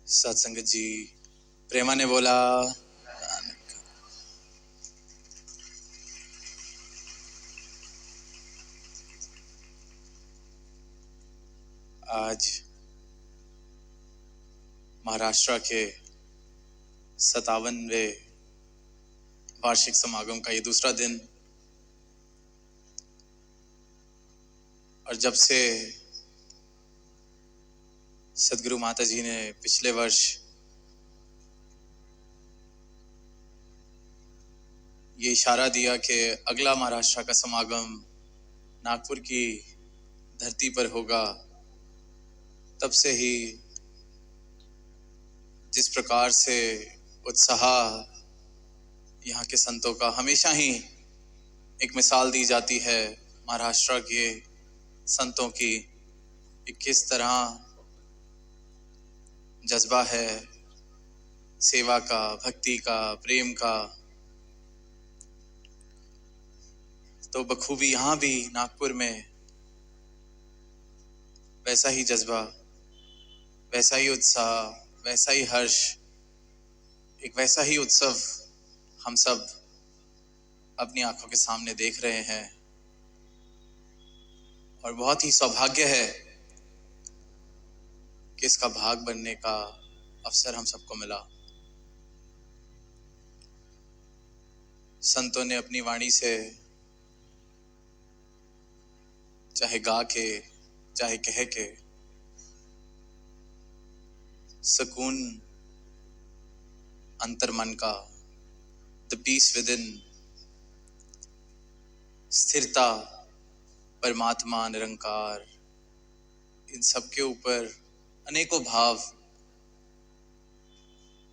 सत्संगत जी, प्रेमा ने बोला। आज महाराष्ट्र के 57वें वार्षिक समागम का ये दूसरा दिन, और जब से सदगुरु माता जी ने पिछले वर्ष ये इशारा दिया कि अगला महाराष्ट्र का समागम नागपुर की धरती पर होगा, तब से ही जिस प्रकार से उत्साह यहाँ के संतों का हमेशा ही एक मिसाल दी जाती है महाराष्ट्र के संतों की, किस तरह जज्बा है सेवा का, भक्ति का, प्रेम का। तो बखूबी यहाँ भी नागपुर में वैसा ही जज्बा, वैसा ही उत्साह, वैसा ही हर्ष, एक वैसा ही उत्सव हम सब अपनी आंखों के सामने देख रहे हैं। और बहुत ही सौभाग्य है कि इसका भाग बनने का अवसर हम सबको मिला। संतों ने अपनी वाणी से, चाहे गा के चाहे कह के, सुकून अंतर मन का, द पीस विद इन, स्थिरता, परमात्मा, निरंकार, इन सब के ऊपर अनेकों भाव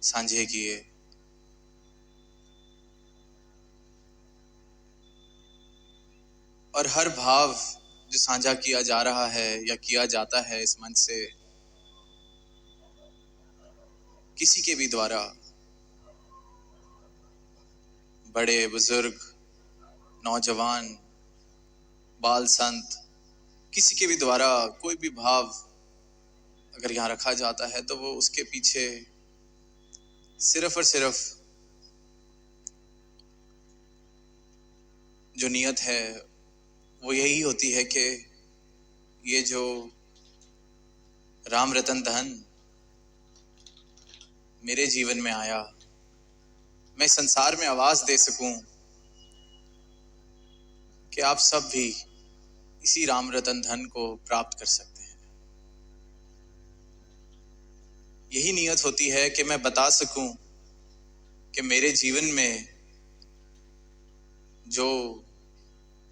साझे किए। और हर भाव जो साझा किया जा रहा है या किया जाता है इस मंच से, किसी के भी द्वारा, बड़े बुजुर्ग, नौजवान, बाल संत, किसी के भी द्वारा कोई भी भाव अगर यहाँ रखा जाता है तो वो उसके पीछे सिर्फ और सिर्फ जो नियत है वो यही होती है कि ये जो राम रतन धन मेरे जीवन में आया, मैं संसार में आवाज दे सकूं कि आप सब भी इसी राम रतन धन को प्राप्त कर सकते हैं। यही नियत होती है कि मैं बता सकूं कि मेरे जीवन में जो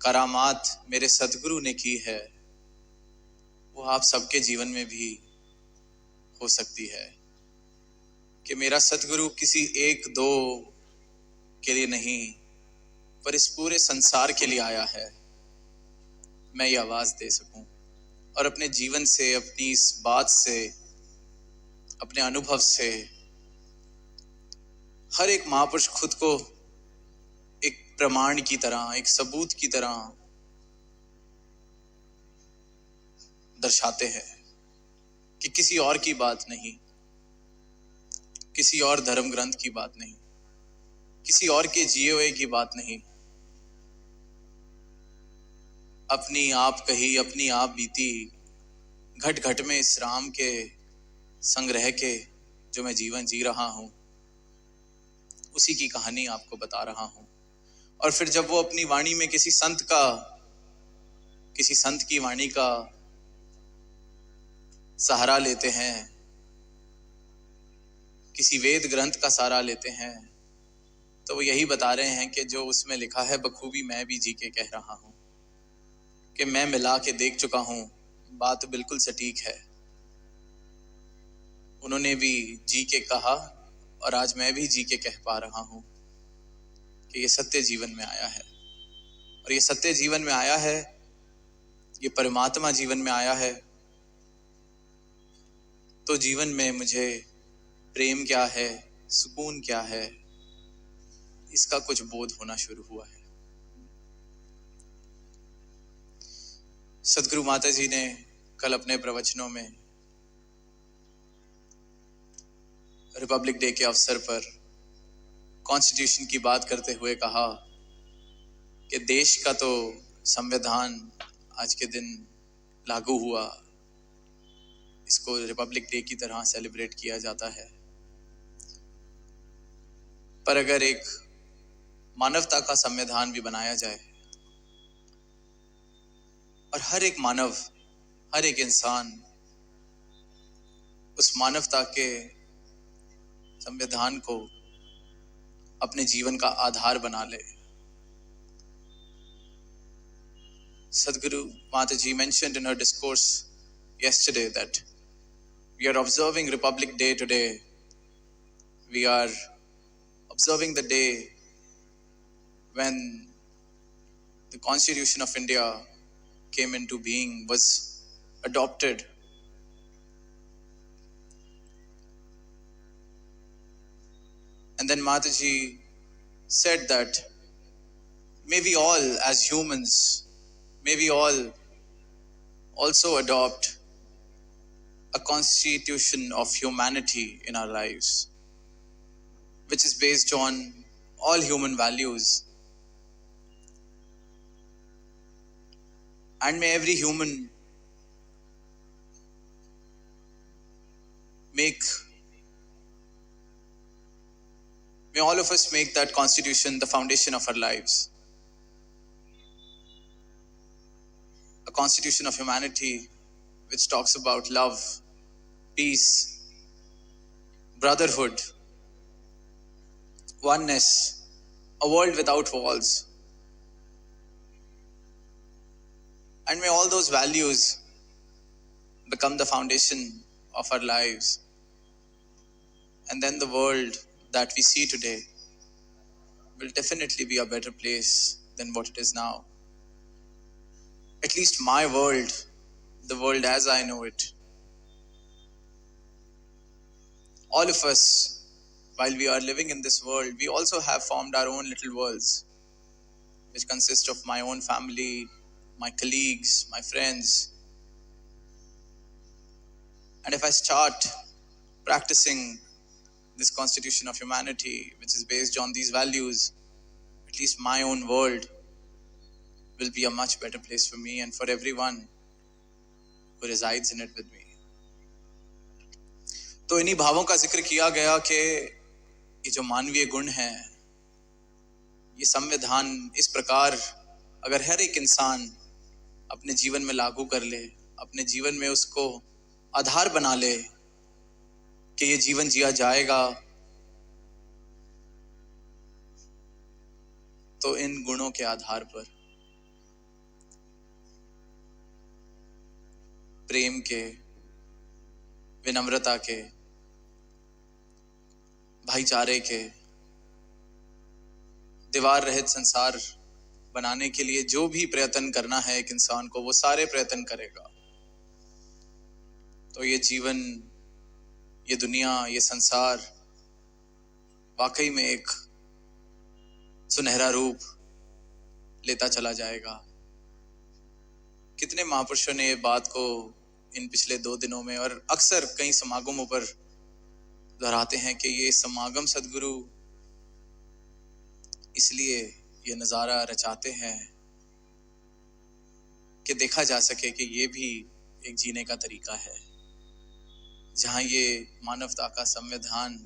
करामात मेरे सतगुरु ने की है वो आप सबके जीवन में भी हो सकती है। कि मेरा सतगुरु किसी एक दो के लिए नहीं, पर इस पूरे संसार के लिए आया है। मैं ये आवाज दे सकूं और अपने जीवन से, अपनी इस बात से, अपने अनुभव से हर एक महापुरुष खुद को एक प्रमाण की तरह, एक सबूत की तरह दर्शाते हैं कि किसी और की बात नहीं, किसी और धर्म ग्रंथ की बात नहीं, किसी और के जिए हुए की बात नहीं, अपनी आप कही, अपनी आप बीती, घट घट में इस राम के संग रह के जो मैं जीवन जी रहा हूं, उसी की कहानी आपको बता रहा हूं। और फिर जब वो अपनी वाणी में किसी संत की वाणी का सहारा लेते हैं, किसी वेद ग्रंथ का सहारा लेते हैं, तो वो यही बता रहे हैं कि जो उसमें लिखा है बखूबी मैं भी जी के कह रहा हूं, कि मैं मिला के देख चुका हूं। बात बिल्कुल सटीक है। उन्होंने भी जी के कहा और आज मैं भी जी के कह पा रहा हूं कि ये सत्य जीवन में आया है। और ये सत्य जीवन में आया है, ये परमात्मा जीवन में आया है, तो जीवन में मुझे प्रेम क्या है, सुकून क्या है, इसका कुछ बोध होना शुरू हुआ है। सदगुरु माता जी ने कल अपने प्रवचनों में रिपब्लिक डे के अवसर पर कॉन्स्टिट्यूशन की बात करते हुए कहा कि देश का तो संविधान आज के दिन लागू हुआ, इसको रिपब्लिक डे की तरह सेलिब्रेट किया जाता है। पर अगर एक मानवता का संविधान भी बनाया जाए और हर एक मानव, हर एक इंसान उस मानवता के संविधान को अपने जीवन का आधार बना ले। Sadhguru Mataji mentioned in her discourse yesterday that we are observing Republic Day today. We are observing the day when the Constitution of India came into being, was adopted. And then Mataji said that may we all as humans, may we all also adopt a constitution of humanity in our lives, which is based on all human values. And may every human may all of us make that constitution the foundation of our lives. A constitution of humanity which talks about love, peace, brotherhood, oneness, a world without walls. And may all those values become the foundation of our lives. And then the world that we see today will definitely be a better place than what it is now. At least my world, the world as I know it. All of us, while we are living in this world, we also have formed our own little worlds, which consist of my own family, my colleagues, my friends. And if I start practicing this constitution of humanity, which is based on these values, at least my own world will be a much better place for me and for everyone who resides in it with me. तो इन्हीं भावों का जिक्र किया गया कि ये जो मानवीय गुण हैं, ये संविधान इस प्रकार अगर हर एक इंसान अपने जीवन में लागू कर ले, अपने जीवन में उसको आधार बना ले कि ये जीवन जिया जाएगा, तो इन गुणों के आधार पर प्रेम के, विनम्रता के, भाईचारे के, दीवार रहित संसार बनाने के लिए जो भी प्रयत्न करना है एक इंसान को, वो सारे प्रयत्न करेगा, तो ये जीवन, ये दुनिया, ये संसार वाकई में एक सुनहरा रूप लेता चला जाएगा। कितने महापुरुषों ने ये बात को इन पिछले 2 दिनों में और अक्सर कई समागमों पर दोहराते हैं कि ये समागम सदगुरु इसलिए ये नज़ारा रचाते हैं कि देखा जा सके कि ये भी एक जीने का तरीका है, जहाँ ये मानवता का संविधान,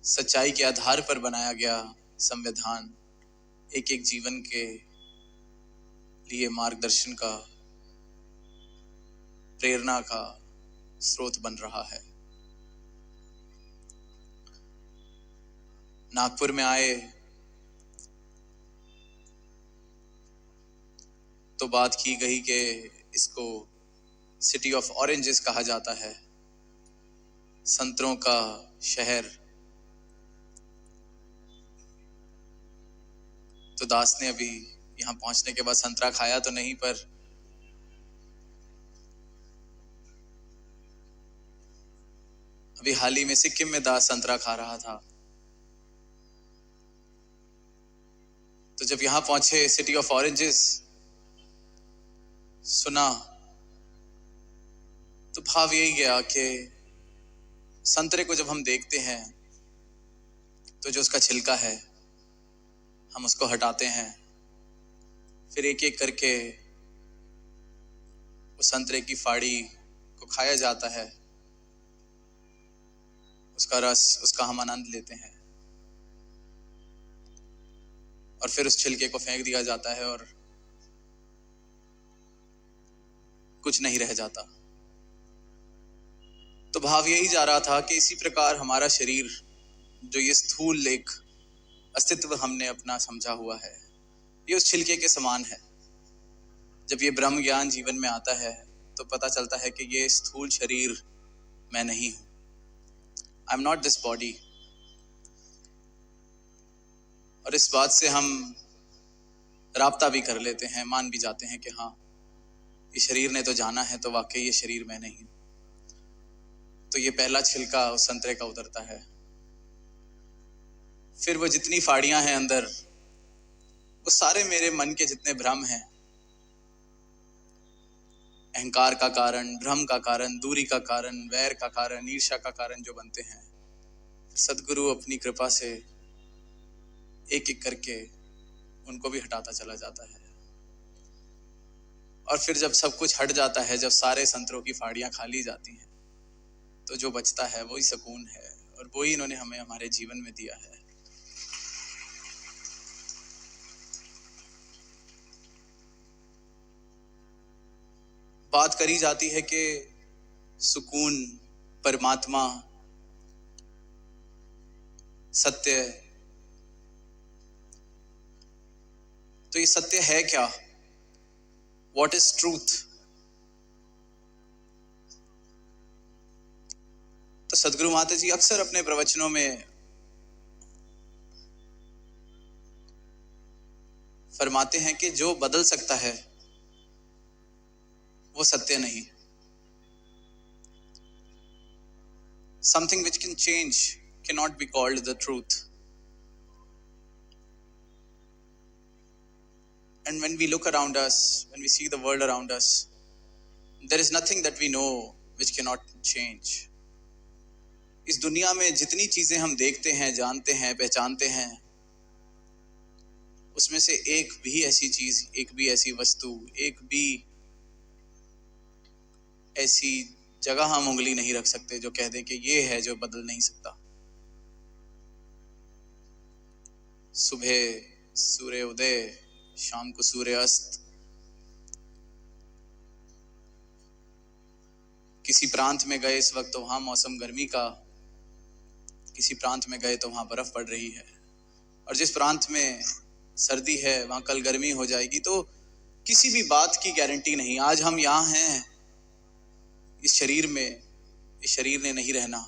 सच्चाई के आधार पर बनाया गया संविधान एक एक जीवन के लिए मार्गदर्शन का, प्रेरणा का स्रोत बन रहा है। नागपुर में आए तो बात की गई कि इसको सिटी ऑफ ऑरेंजेस कहा जाता है, संतरों का शहर। तो दास ने अभी यहाँ पहुंचने के बाद संतरा खाया तो नहीं, पर अभी हाल ही में सिक्किम में दास संतरा खा रहा था। तो जब यहाँ पहुंचे, सिटी ऑफ ऑरेंजेस सुना, तो भाव यही गया कि संतरे को जब हम देखते हैं तो जो उसका छिलका है हम उसको हटाते हैं, फिर एक एक करके उस संतरे की फाड़ी को खाया जाता है, उसका रस, उसका हम आनंद लेते हैं और फिर उस छिलके को फेंक दिया जाता है और कुछ नहीं रह जाता। तो भाव यही जा रहा था कि इसी प्रकार हमारा शरीर, जो ये स्थूल एक अस्तित्व हमने अपना समझा हुआ है, ये उस छिलके के समान है। जब ये ब्रह्म ज्ञान जीवन में आता है तो पता चलता है कि ये स्थूल शरीर मैं नहीं हूं, I am not this body. और इस बात से हम राब्ता भी कर लेते हैं, मान भी जाते हैं कि हाँ, ये शरीर ने तो जाना है तो वाकई ये शरीर मैं नहीं हूं। तो ये पहला छिलका उस संतरे का उतरता है, फिर वो जितनी फाड़ियां हैं अंदर, वो सारे मेरे मन के जितने भ्रम हैं, अहंकार का कारण, भ्रम का कारण, दूरी का कारण, वैर का कारण, ईर्ष्या का कारण जो बनते हैं, सदगुरु अपनी कृपा से एक एक करके उनको भी हटाता चला जाता है। और फिर जब सब कुछ हट जाता है, जब सारे संतरों की फाड़ियां खाली जाती हैं, तो जो बचता है वही सुकून है और वही इन्होंने हमें हमारे जीवन में दिया है। बात करी जाती है कि सुकून, परमात्मा, सत्य, तो ये सत्य है क्या? What is truth? तो सदगुरु माता जी अक्सर अपने प्रवचनों में फरमाते हैं कि जो बदल सकता है वो सत्य नहीं। Something which can change cannot be called the truth. And when we look around us, when we see the world around us, there is nothing that we know which cannot change. इस दुनिया में जितनी चीजें हम देखते हैं, जानते हैं, पहचानते हैं, उसमें से एक भी ऐसी चीज, एक भी ऐसी वस्तु, एक भी ऐसी जगह हम उंगली नहीं रख सकते जो कह दे कि ये है जो बदल नहीं सकता। सुबह सूर्य उदय, शाम को सूर्य अस्त। किसी प्रांत में गए इस वक्त तो वहां मौसम गर्मी का, किसी प्रांत में गए तो वहां बर्फ पड़ रही है, और जिस प्रांत में सर्दी है वहां कल गर्मी हो जाएगी। तो किसी भी बात की गारंटी नहीं। आज हम यहाँ हैं इस शरीर में, इस शरीर ने नहीं रहना।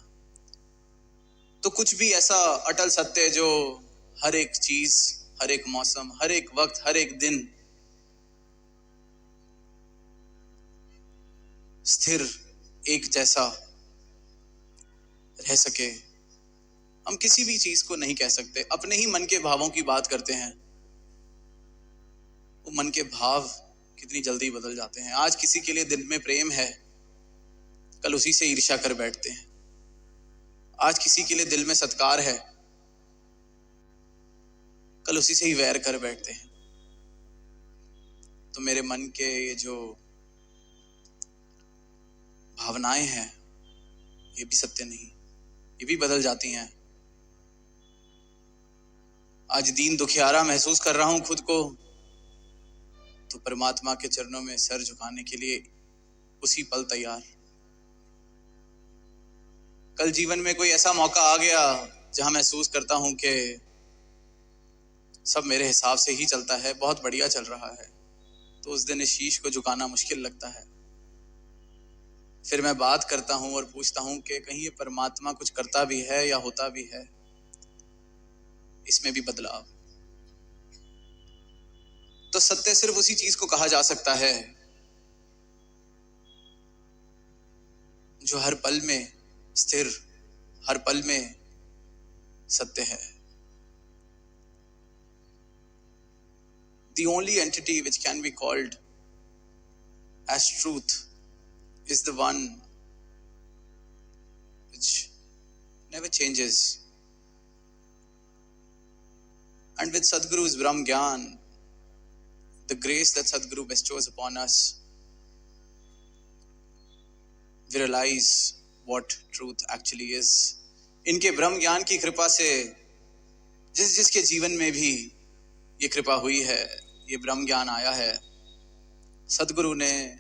तो कुछ भी ऐसा अटल सत्य जो हर एक चीज, हर एक मौसम, हर एक वक्त, हर एक दिन स्थिर एक जैसा रह सके, हम किसी भी चीज को नहीं कह सकते। अपने ही मन के भावों की बात करते हैं, वो मन के भाव कितनी जल्दी बदल जाते हैं। आज किसी के लिए दिल में प्रेम है, कल उसी से ईर्ष्या कर बैठते हैं। आज किसी के लिए दिल में सत्कार है, कल उसी से ही वैर कर बैठते हैं। तो मेरे मन के ये जो भावनाएं हैं, ये भी सत्य नहीं, ये भी बदल जाती हैं। आज दीन दुखियारा महसूस कर रहा हूं खुद को, तो परमात्मा के चरणों में सर झुकाने के लिए उसी पल तैयार। कल जीवन में कोई ऐसा मौका आ गया जहां महसूस करता हूं कि सब मेरे हिसाब से ही चलता है, बहुत बढ़िया चल रहा है, तो उस दिन इस शीश को झुकाना मुश्किल लगता है। फिर मैं बात करता हूं और पूछता हूं कि कहीं ये परमात्मा कुछ करता भी है या होता भी है, इसमें भी बदलाव। तो सत्य सिर्फ उसी चीज को कहा जा सकता है जो हर पल में स्थिर, हर पल में सत्य है। The only entity which can be called as truth is the one which changes. And with Sadhguru's Brahm Gyan, the grace that Sadhguru bestows upon us, we realize what truth actually is. इनके ब्रह्म ज्ञान की कृपा से जिसके जीवन में भी ये कृपा हुई है, ये ब्रह्म ज्ञान आया है, सदगुरु ने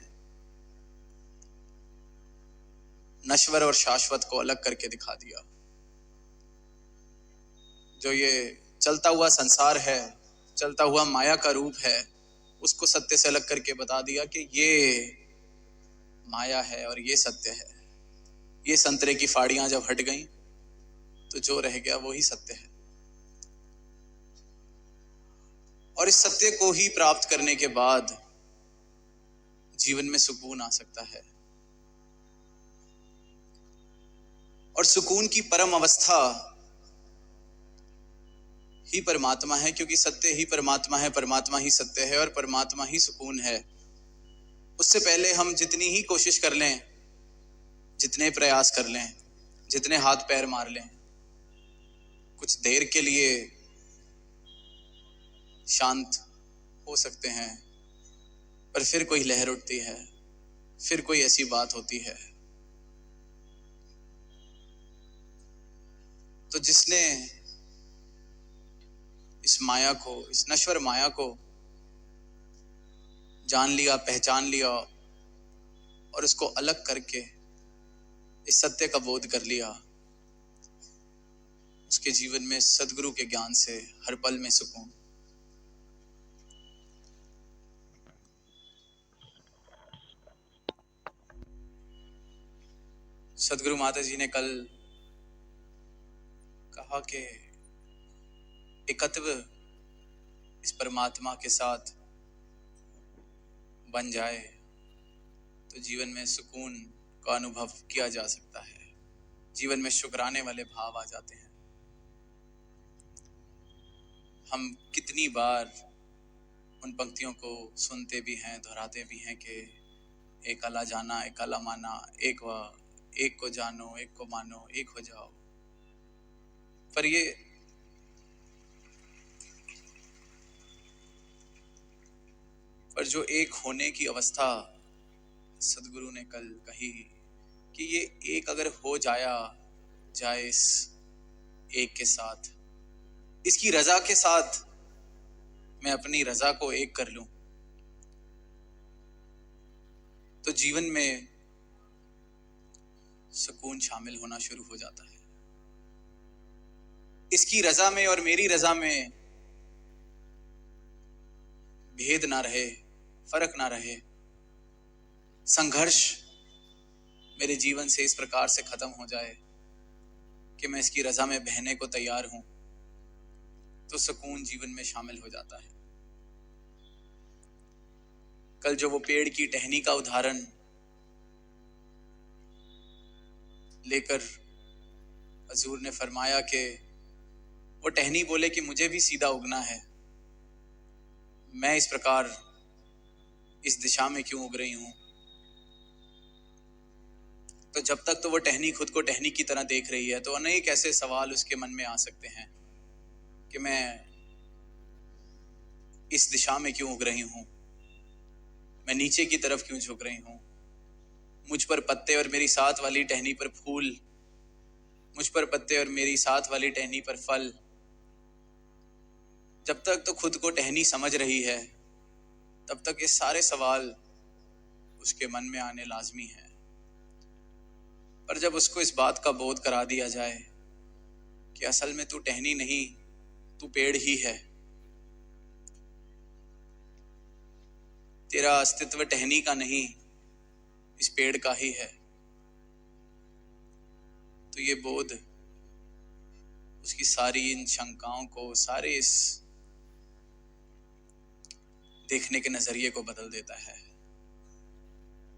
नश्वर और शाश्वत को अलग करके दिखा दिया। जो ये चलता हुआ संसार है, चलता हुआ माया का रूप है, उसको सत्य से अलग करके बता दिया कि ये माया है और ये सत्य है। ये संतरे की फाड़ियां जब हट गईं तो जो रह गया वो ही सत्य है। और इस सत्य को ही प्राप्त करने के बाद जीवन में सुकून आ सकता है। और सुकून की परम अवस्था ही परमात्मा है, क्योंकि सत्य ही परमात्मा है, परमात्मा ही सत्य है और परमात्मा ही सुकून है। उससे पहले हम जितनी ही कोशिश कर लें, जितने प्रयास कर लें, जितने हाथ पैर मार लें, कुछ देर के लिए शांत हो सकते हैं, पर फिर कोई लहर उठती है, फिर कोई ऐसी बात होती है। तो जिसने इस माया को, इस नश्वर माया को जान लिया, पहचान लिया और उसको अलग करके इस सत्य का बोध कर लिया, उसके जीवन में सदगुरु के ज्ञान से हर पल में सुकून। सदगुरु माता जी ने कल कहा कि एकत्व इस परमात्मा के साथ बन जाए तो जीवन में सुकून का अनुभव किया जा सकता है, जीवन में शुक्राने वाले भाव आ जाते हैं। हम कितनी बार उन पंक्तियों को सुनते भी हैं, दोहराते भी हैं कि एक अला जाना, एक अला माना, एक को जानो, एक को मानो, एक हो जाओ। पर जो एक होने की अवस्था सदगुरु ने कल कही कि ये एक अगर हो जाए इस एक के साथ, इसकी रजा के साथ मैं अपनी रजा को एक कर लूं, तो जीवन में सुकून शामिल होना शुरू हो जाता है। इसकी रजा में और मेरी रजा में भेद ना रहे, फर्क ना रहे, संघर्ष मेरे जीवन से इस प्रकार से खत्म हो जाए कि मैं इसकी रजा में बहने को तैयार हूं, तो सुकून जीवन में शामिल हो जाता है। कल जो वो पेड़ की टहनी का उदाहरण लेकर हजूर ने फरमाया कि वो टहनी बोले कि मुझे भी सीधा उगना है, मैं इस प्रकार इस दिशा में क्यों उग रही हूं। तो जब तक तो वो टहनी खुद को टहनी की तरह देख रही है, तो अनेक ऐसे सवाल उसके मन में आ सकते हैं कि मैं इस दिशा में क्यों उग रही हूं, मैं नीचे की तरफ क्यों झुक रही हूं, मुझ पर पत्ते और मेरी साथ वाली टहनी पर फूल, मुझ पर पत्ते और मेरी साथ वाली टहनी पर फल। जब तक तो खुद को टहनी समझ रही है, तब तक ये सारे सवाल उसके मन में आने लाजमी है। पर जब उसको इस बात का बोध करा दिया जाए कि असल में तू टहनी नहीं, तू पेड़ ही है, तेरा अस्तित्व टहनी का नहीं, इस पेड़ का ही है, तो ये बोध उसकी सारी इन शंकाओं को, सारे इस देखने के नजरिए को बदल देता है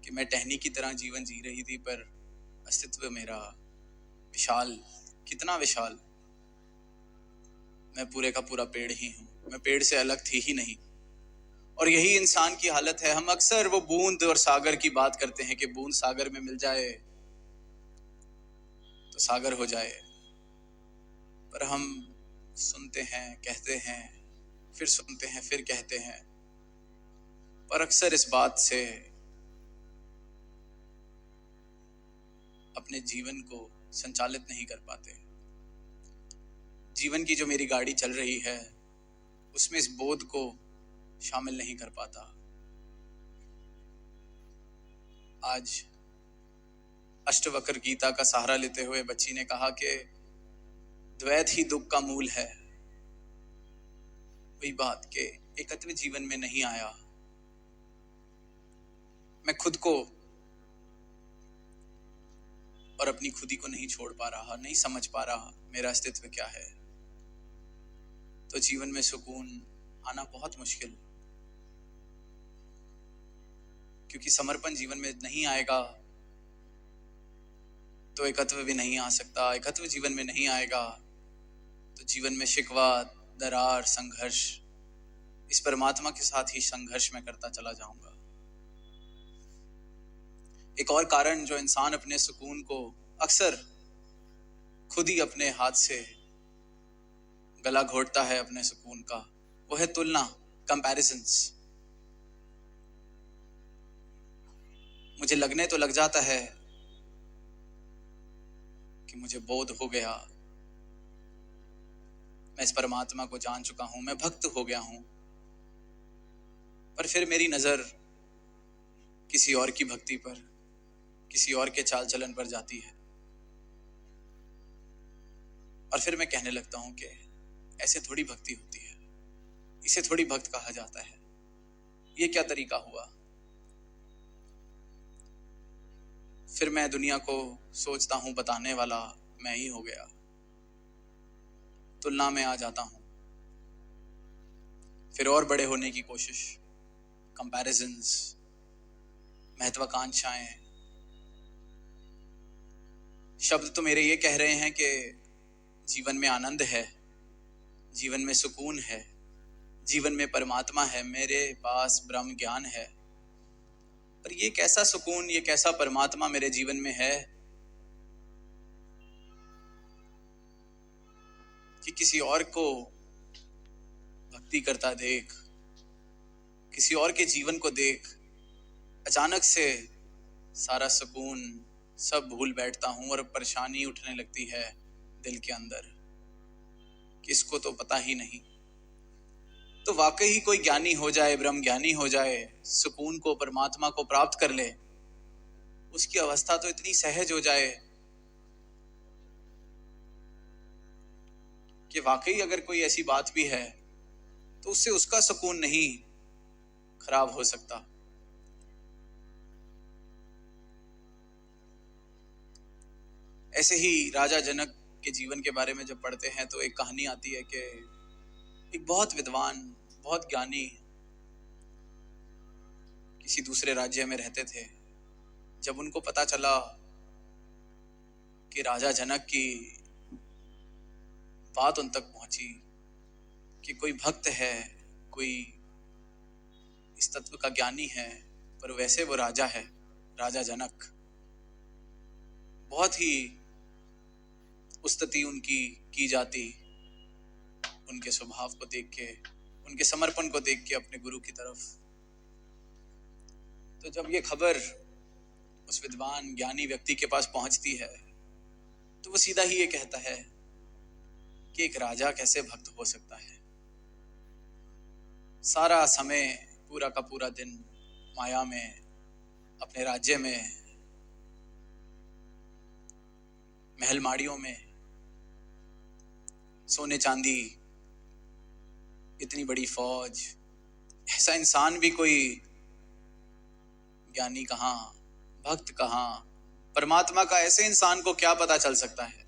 कि मैं टहनी की तरह जीवन जी रही थी, पर अस्तित्व मेरा विशाल, कितना विशाल, मैं पूरे का पूरा पेड़ ही हूं, मैं पेड़ से अलग थी ही नहीं। और यही इंसान की हालत है। हम अक्सर वो बूंद और सागर की बात करते हैं कि बूंद सागर में मिल जाए तो सागर हो जाए, पर हम सुनते हैं, कहते हैं, फिर सुनते हैं, फिर कहते हैं, पर अक्सर इस बात से अपने जीवन को संचालित नहीं कर पाते। जीवन की जो मेरी गाड़ी चल रही है उसमें इस बोध को शामिल नहीं कर पाता। आज अष्टवक्र गीता का सहारा लेते हुए बच्ची ने कहा कि द्वैत ही दुख का मूल है। वही बात के एकत्व जीवन में नहीं आया। मैं खुद को और अपनी खुदी को नहीं छोड़ पा रहा, नहीं समझ पा रहा मेरा अस्तित्व क्या है, तो जीवन में सुकून आना बहुत मुश्किल। क्योंकि समर्पण जीवन में नहीं आएगा तो एकत्व भी नहीं आ सकता। एकत्व जीवन में नहीं आएगा तो जीवन में शिकवा, दरार, संघर्ष, इस परमात्मा के साथ ही संघर्ष में करता चला जाऊंगा। एक और कारण जो इंसान अपने सुकून को अक्सर खुद ही अपने हाथ से गला घोटता है अपने सुकून का, वो है तुलना, कंपैरिजंस। मुझे लगने तो लग जाता है कि मुझे बोध हो गया, मैं इस परमात्मा को जान चुका हूं, मैं भक्त हो गया हूं, पर फिर मेरी नजर किसी और की भक्ति पर, किसी और के चाल चलन पर जाती है और फिर मैं कहने लगता हूं कि ऐसे थोड़ी भक्ति होती है, इसे थोड़ी भक्त कहा जाता है, ये क्या तरीका हुआ। फिर मैं दुनिया को सोचता हूं बताने वाला मैं ही हो गया, तुलना में आ जाता हूं, फिर और बड़े होने की कोशिश, कंपैरिजंस, महत्वाकांक्षाएं। शब्द तो मेरे ये कह रहे हैं कि जीवन में आनंद है, जीवन में सुकून है, जीवन में परमात्मा है, मेरे पास ब्रह्म ज्ञान है, पर ये कैसा सुकून, ये कैसा परमात्मा मेरे जीवन में है कि किसी और को भक्ति करता देख, किसी और के जीवन को देख, अचानक से सारा सुकून सब भूल बैठता हूं और परेशानी उठने लगती है दिल के अंदर कि इसको तो पता ही नहीं। तो वाकई ही कोई ज्ञानी हो जाए, ब्रह्म ज्ञानी हो जाए, सुकून को, परमात्मा को प्राप्त कर ले, उसकी अवस्था तो इतनी सहज हो जाए कि वाकई अगर कोई ऐसी बात भी है तो उससे उसका सुकून नहीं खराब हो सकता। ऐसे ही राजा जनक के जीवन के बारे में जब पढ़ते हैं तो एक कहानी आती है कि एक बहुत विद्वान, बहुत ज्ञानी किसी दूसरे राज्य में रहते थे। जब उनको पता चला कि राजा जनक की बात उन तक पहुंची कि कोई भक्त है, कोई इस तत्व का ज्ञानी है, पर वैसे वो राजा है, राजा जनक, बहुत ही उस्तति उनकी की जाती उनके स्वभाव को देख के, उनके समर्पण को देख के अपने गुरु की तरफ। तो जब ये खबर उस विद्वान ज्ञानी व्यक्ति के पास पहुंचती है तो वो सीधा ही ये कहता है कि एक राजा कैसे भक्त हो सकता है। सारा समय, पूरा का पूरा दिन माया में, अपने राज्य में, महल माड़ियों में, सोने चांदी, इतनी बड़ी फौज, ऐसा इंसान भी कोई ज्ञानी कहाँ, भक्त कहाँ, परमात्मा का ऐसे इंसान को क्या पता चल सकता है।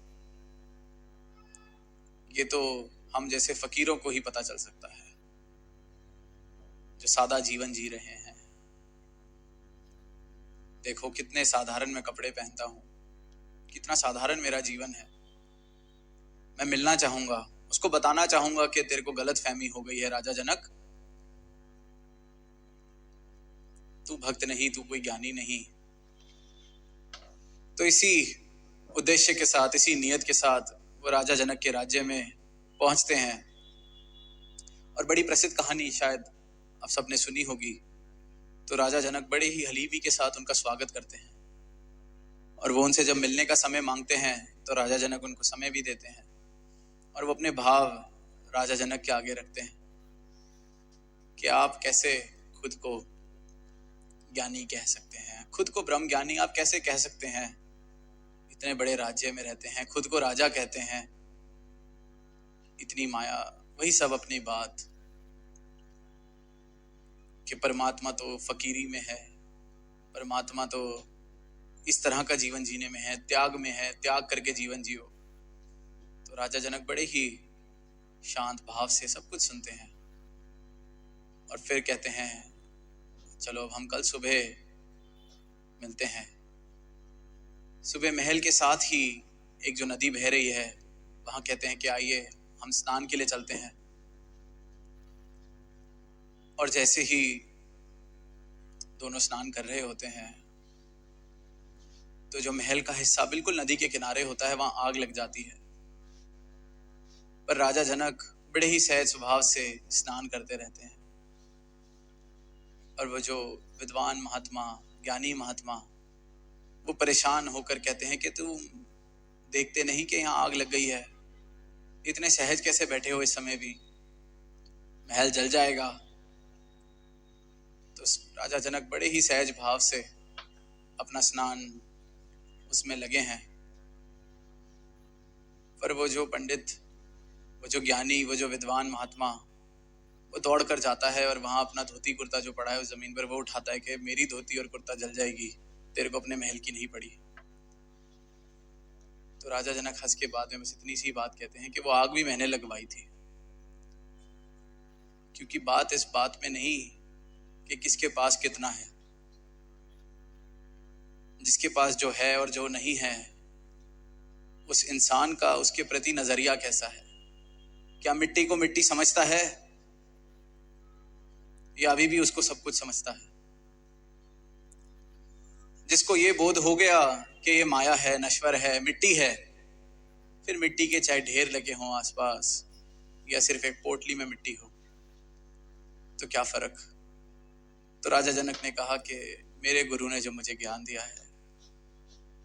ये तो हम जैसे फकीरों को ही पता चल सकता है जो सादा जीवन जी रहे हैं। देखो कितने साधारण मैं कपड़े पहनता हूँ, कितना साधारण मेरा जीवन है। मैं मिलना चाहूंगा, उसको बताना चाहूंगा कि तेरे को गलत फहमी हो गई है राजा जनक, तू भक्त नहीं, तू कोई ज्ञानी नहीं। तो इसी उद्देश्य के साथ, इसी नियत के साथ वो वो राजा जनक के राज्य में पहुंचते हैं। और बड़ी प्रसिद्ध कहानी शायद आप सबने सुनी होगी। तो राजा जनक बड़े ही हलीमी के साथ उनका स्वागत करते हैं, और वो उनसे जब मिलने का समय मांगते हैं तो राजा जनक उनको समय भी देते हैं, और वो अपने भाव राजा जनक के आगे रखते हैं कि आप कैसे खुद को ज्ञानी कह सकते हैं, खुद को ब्रह्म ज्ञानी आप कैसे कह सकते हैं, इतने बड़े राज्य में रहते हैं, खुद को राजा कहते हैं, इतनी माया। वही सब अपनी बात कि परमात्मा तो फकीरी में है, परमात्मा तो इस तरह का जीवन जीने में है, त्याग में है, त्याग करके जीवन जियो। तो राजा जनक बड़े ही शांत भाव से सब कुछ सुनते हैं और फिर कहते हैं चलो अब हम कल सुबह मिलते हैं। सुबह महल के साथ ही एक जो नदी बह रही है वहां कहते हैं कि आइए हम स्नान के लिए चलते हैं। और जैसे ही दोनों स्नान कर रहे होते हैं तो जो महल का हिस्सा बिल्कुल नदी के किनारे होता है वहां आग लग जाती है। पर राजा जनक बड़े ही सहज स्वभाव से स्नान करते रहते हैं, और वो जो विद्वान महात्मा, ज्ञानी महात्मा, वो परेशान होकर कहते हैं कि तुम देखते नहीं कि यहाँ आग लग गई है, इतने सहज कैसे बैठे हो, इस समय भी महल जल जाएगा। तो राजा जनक बड़े ही सहज भाव से अपना स्नान उसमें लगे हैं। पर वो जो पंडित, वो जो ज्ञानी, वो जो विद्वान महात्मा, वो दौड़ कर जाता है और वहां अपना धोती कुर्ता जो पड़ा है उस जमीन पर वो उठाता है कि मेरी धोती और कुर्ता जल जाएगी, तेरे को अपने महल की नहीं पड़ी। तो राजा जनक हंस के बाद में बस इतनी सी बात कहते हैं कि वो आग भी मैंने लगवाई थी, क्योंकि बात इस बात में नहीं कि किसके पास कितना है, जिसके पास जो है और जो नहीं है उस इंसान का उसके प्रति नजरिया कैसा है। क्या मिट्टी को मिट्टी समझता है या अभी भी उसको सब कुछ समझता है? जिसको ये बोध हो गया कि ये माया है, नश्वर है, मिट्टी है, फिर मिट्टी के चाहे ढेर लगे हों आसपास या सिर्फ एक पोटली में मिट्टी हो, तो क्या फर्क। तो राजा जनक ने कहा कि मेरे गुरु ने जो मुझे ज्ञान दिया है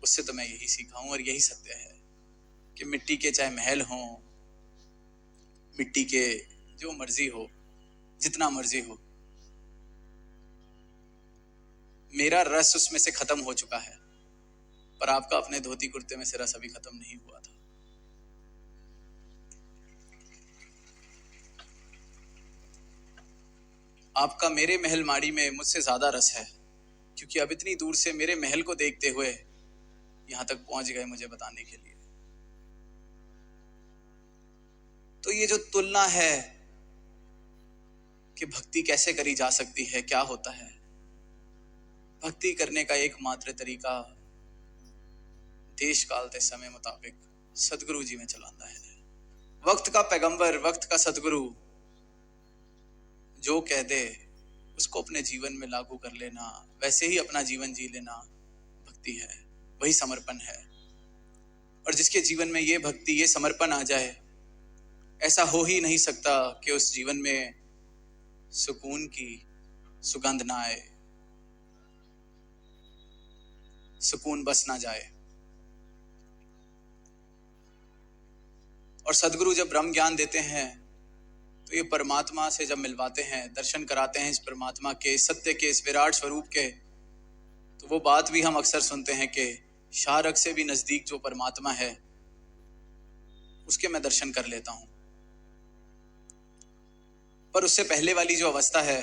उससे तो मैं यही सीखा हूं और यही सत्य है कि मिट्टी के चाहे महल हों, मिट्टी के जो मर्जी हो, जितना मर्जी हो, मेरा रस उसमें से खत्म हो चुका है, पर आपका अपने धोती कुर्ते में से रस अभी खत्म नहीं हुआ था। आपका मेरे महल माड़ी में मुझसे ज्यादा रस है, क्योंकि अब इतनी दूर से मेरे महल को देखते हुए यहां तक पहुंच गए मुझे बताने के लिए। तो ये जो तुलना है कि भक्ति कैसे करी जा सकती है, क्या होता है, भक्ति करने का एकमात्र तरीका देश काल ते समय मुताबिक सदगुरु जी में चलाता है। वक्त का पैगंबर, वक्त का सदगुरु जो कह दे उसको अपने जीवन में लागू कर लेना, वैसे ही अपना जीवन जी लेना भक्ति है, वही समर्पण है। और जिसके जीवन में ये भक्ति, ये समर्पण आ जाए, ऐसा हो ही नहीं सकता कि उस जीवन में सुकून की सुगंध ना आए, सुकून बस ना जाए। और सदगुरु जब ब्रह्म ज्ञान देते हैं तो ये परमात्मा से जब मिलवाते हैं, दर्शन कराते हैं इस परमात्मा के, सत्य के, इस विराट स्वरूप के, तो वो बात भी हम अक्सर सुनते हैं कि शाहरग से भी नजदीक जो परमात्मा है उसके मैं दर्शन कर लेता हूं। पर उससे पहले वाली जो अवस्था है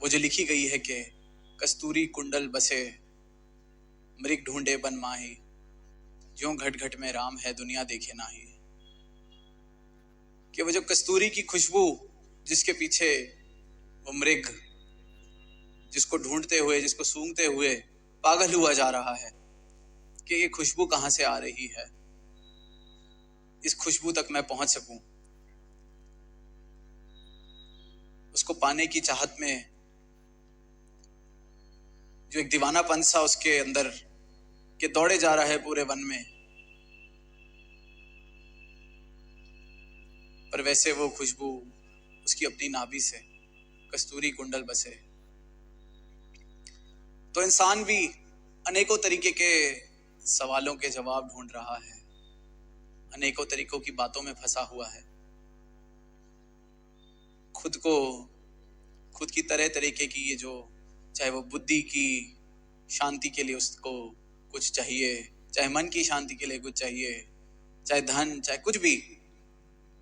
वो जो लिखी गई है कि कस्तूरी कुंडल बसे मृग ढूंढे बन माही, ज्यों घट घट में राम है दुनिया देखे नाही। कि वो जो कस्तूरी की खुशबू जिसके पीछे वो मृग जिसको ढूंढते हुए, जिसको सूंघते हुए पागल हुआ जा रहा है कि ये खुशबू कहां से आ रही है, इस खुशबू तक मैं पहुंच सकूं, उसको पाने की चाहत में जो एक दीवानापन सा उसके अंदर कि दौड़े जा रहा है पूरे वन में, पर वैसे वो खुशबू उसकी अपनी नाभि से कस्तूरी कुंडल बसे। तो इंसान भी अनेकों तरीके के सवालों के जवाब ढूंढ रहा है, अनेकों तरीकों की बातों में फंसा हुआ है। खुद की तरह तरीके की, ये जो चाहे वो बुद्धि की शांति के लिए उसको कुछ चाहिए, चाहे मन की शांति के लिए कुछ चाहिए, चाहे धन, चाहे कुछ भी,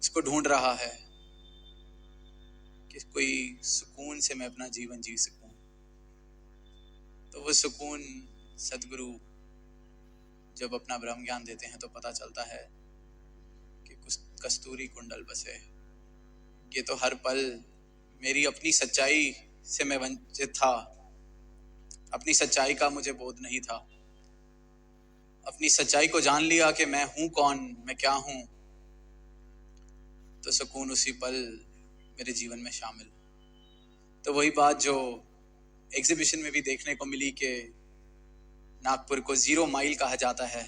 इसको ढूंढ रहा है कि कोई सुकून से मैं अपना जीवन जी सकूं। तो वो सुकून सदगुरु जब अपना ब्रह्म ज्ञान देते हैं तो पता चलता है कि कुछ कस्तूरी कुंडल बसे। ये तो हर पल मेरी अपनी सच्चाई से मैं वंचित था, अपनी सच्चाई का मुझे बोध नहीं था। अपनी सच्चाई को जान लिया कि मैं हूं कौन, मैं क्या हूं, तो सुकून उसी पल मेरे जीवन में शामिल। तो वही बात जो एग्जीबिशन में भी देखने को मिली कि नागपुर को 0 माइल कहा जाता है,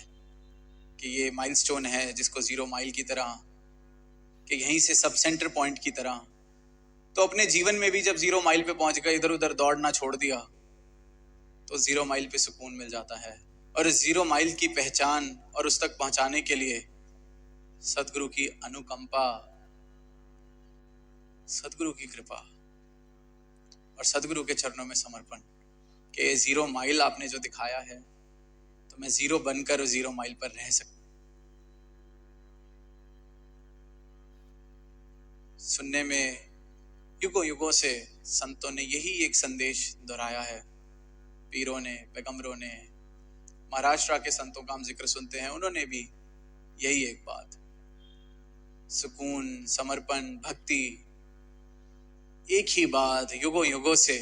कि ये माइलस्टोन है जिसको 0 माइल की तरह, कि यहीं से सब सेंटर पॉइंट की तरह। तो अपने जीवन में भी जब 0 माइल पे पहुंच गए, इधर उधर दौड़ना छोड़ दिया, तो 0 माइल पे सुकून मिल जाता है। और 0 माइल की पहचान और उस तक पहुंचाने के लिए सदगुरु की अनुकंपा, सदगुरु की कृपा और सदगुरु के चरणों में समर्पण, कि 0 माइल आपने जो दिखाया है, तो मैं 0 बनकर 0 माइल पर रह सकूं। सुनने में युगों युगों से संतों ने यही एक संदेश दोहराया है, पीरों ने, पैगंबरों ने, महाराष्ट्र के संतों का हम जिक्र सुनते हैं, उन्होंने भी यही एक बात, सुकून, समर्पण, भक्ति, एक ही बात युगों युगों से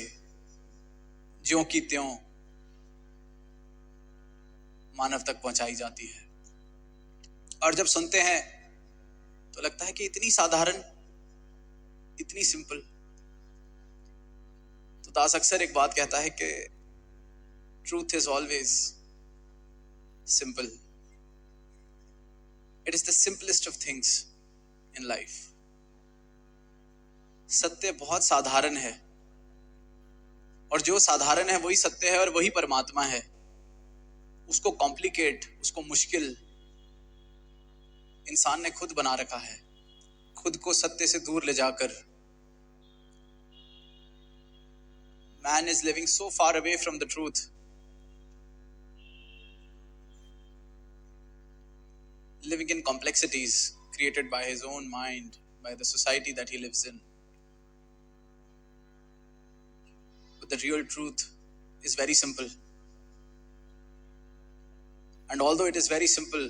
ज्यों की त्यों मानव तक पहुंचाई जाती है। और जब सुनते हैं तो लगता है कि इतनी साधारण, इतनी सिंपल। तो दास अक्सर एक बात कहता है कि truth is always simple, it is the simplest of things in life. सत्य बहुत साधारण है, और जो साधारण है वही सत्य है और वही परमात्मा है। उसको कॉम्प्लिकेट, उसको मुश्किल इंसान ने खुद बना रखा है, खुद को सत्य से दूर ले जाकर। Man is living so far away from the truth, living in complexities created by his own mind, by the society that he lives in. But the real truth is very simple. And although it is very simple,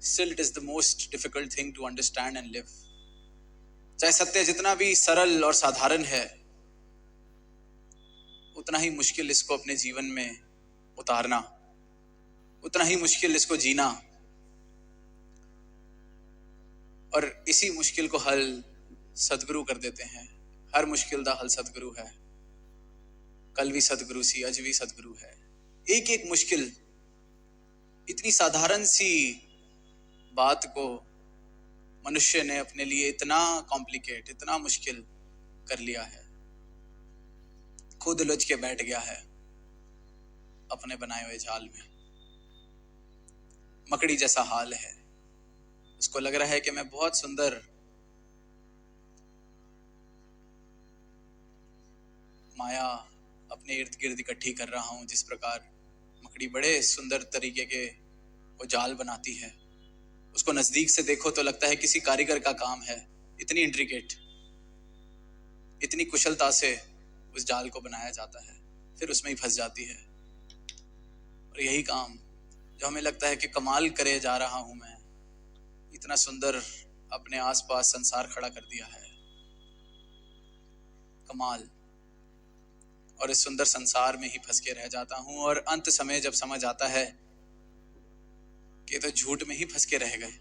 still it is the most difficult thing to understand and live. चाहे सत्य जितना भी सरल और साधारण है, उतना ही मुश्किल इसको अपने जीवन में उतारना, उतना ही मुश्किल इसको जीना। और इसी मुश्किल को हल सदगुरु कर देते हैं। हर मुश्किल दा हल सदगुरु है। कल भी सदगुरु सी, आज भी सदगुरु है। एक एक मुश्किल, इतनी साधारण सी बात को मनुष्य ने अपने लिए इतना कॉम्प्लिकेट, इतना मुश्किल कर लिया है। खुद उलझ के बैठ गया है अपने बनाए हुए जाल में। मकड़ी जैसा हाल है। उसको लग रहा है कि मैं बहुत सुंदर माया अपने इर्द गिर्द इकट्ठी कर रहा हूं, जिस प्रकार मकड़ी बड़े सुंदर तरीके के वो जाल बनाती है। उसको नजदीक से देखो तो लगता है किसी कारीगर का काम है। इतनी इंट्रिकेट, इतनी कुशलता से उस जाल को बनाया जाता है, फिर उसमें ही फंस जाती है। और यही काम जो हमें लगता है कि कमाल करे जा रहा हूं मैं, इतना सुंदर अपने आसपास संसार खड़ा कर दिया है, कमाल। और इस सुंदर संसार में ही फंस के रह जाता हूं। और अंत समय जब समझ आता है कि तो झूठ में ही फंस के रह गए,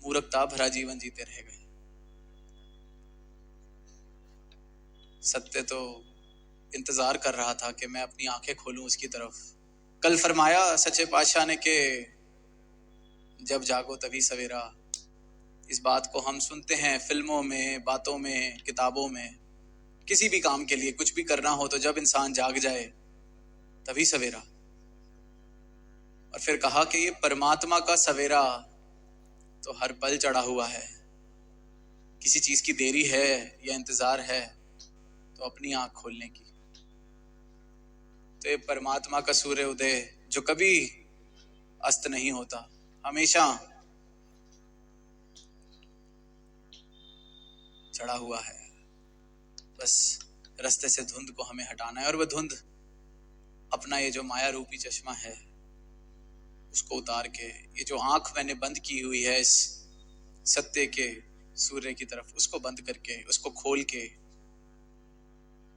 मूर्खता भरा जीवन जीते रह गए। सत्य तो इंतजार कर रहा था कि मैं अपनी आंखें खोलूं उसकी तरफ। कल फरमाया सच्चे पातशाह ने कि जब जागो तभी सवेरा। इस बात को हम सुनते हैं फिल्मों में, बातों में, किताबों में। किसी भी काम के लिए कुछ भी करना हो तो जब इंसान जाग जाए तभी सवेरा। और फिर कहा कि ये परमात्मा का सवेरा तो हर पल चढ़ा हुआ है। किसी चीज की देरी है या इंतजार है तो अपनी आंख खोलने की। तो ये परमात्मा का सूर्य उदय जो कभी अस्त नहीं होता, हमेशा चढ़ा हुआ है। बस रास्ते से धुंध को हमें हटाना है, और वह धुंध अपना ये जो माया रूपी चश्मा है उसको उतार के, ये जो आंख मैंने बंद की हुई है इस सत्य के सूर्य की तरफ, उसको बंद करके, उसको खोल के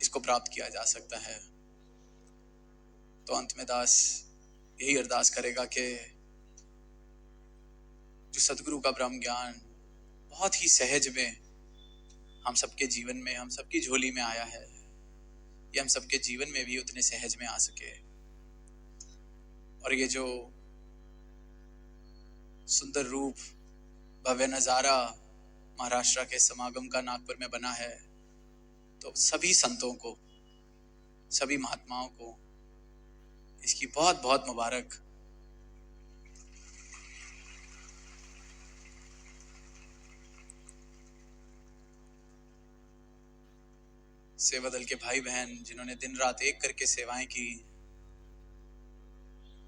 इसको प्राप्त किया जा सकता है। तो अंत में दास यही अरदास करेगा कि जो सदगुरु का ब्रह्म ज्ञान बहुत ही सहज में हम सबके जीवन में, हम सबकी झोली में आया है, ये हम सबके जीवन में भी उतने सहज में आ सके। और ये जो सुंदर रूप, भव्य नजारा महाराष्ट्र के समागम का नागपुर में बना है, तो सभी संतों को, सभी महात्माओं को इसकी बहुत बहुत मुबारक। सेवा दल के भाई बहन जिन्होंने दिन रात एक करके सेवाएं की,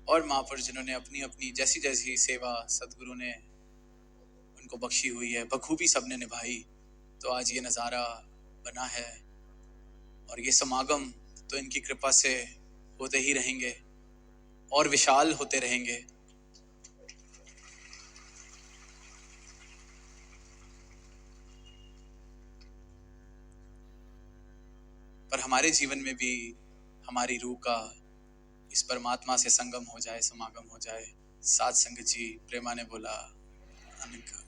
और महापुरुष जिन्होंने अपनी अपनी जैसी जैसी सेवा सदगुरु ने उनको बख्शी हुई है बखूबी सबने निभाई, तो आज ये नज़ारा बना है। और ये समागम तो इनकी कृपा से होते ही रहेंगे और विशाल होते रहेंगे। पर हमारे जीवन में भी हमारी रूह का इस परमात्मा से संगम हो जाए, समागम हो जाए। साध संगत जी प्रेमा ने बोला, अनंत।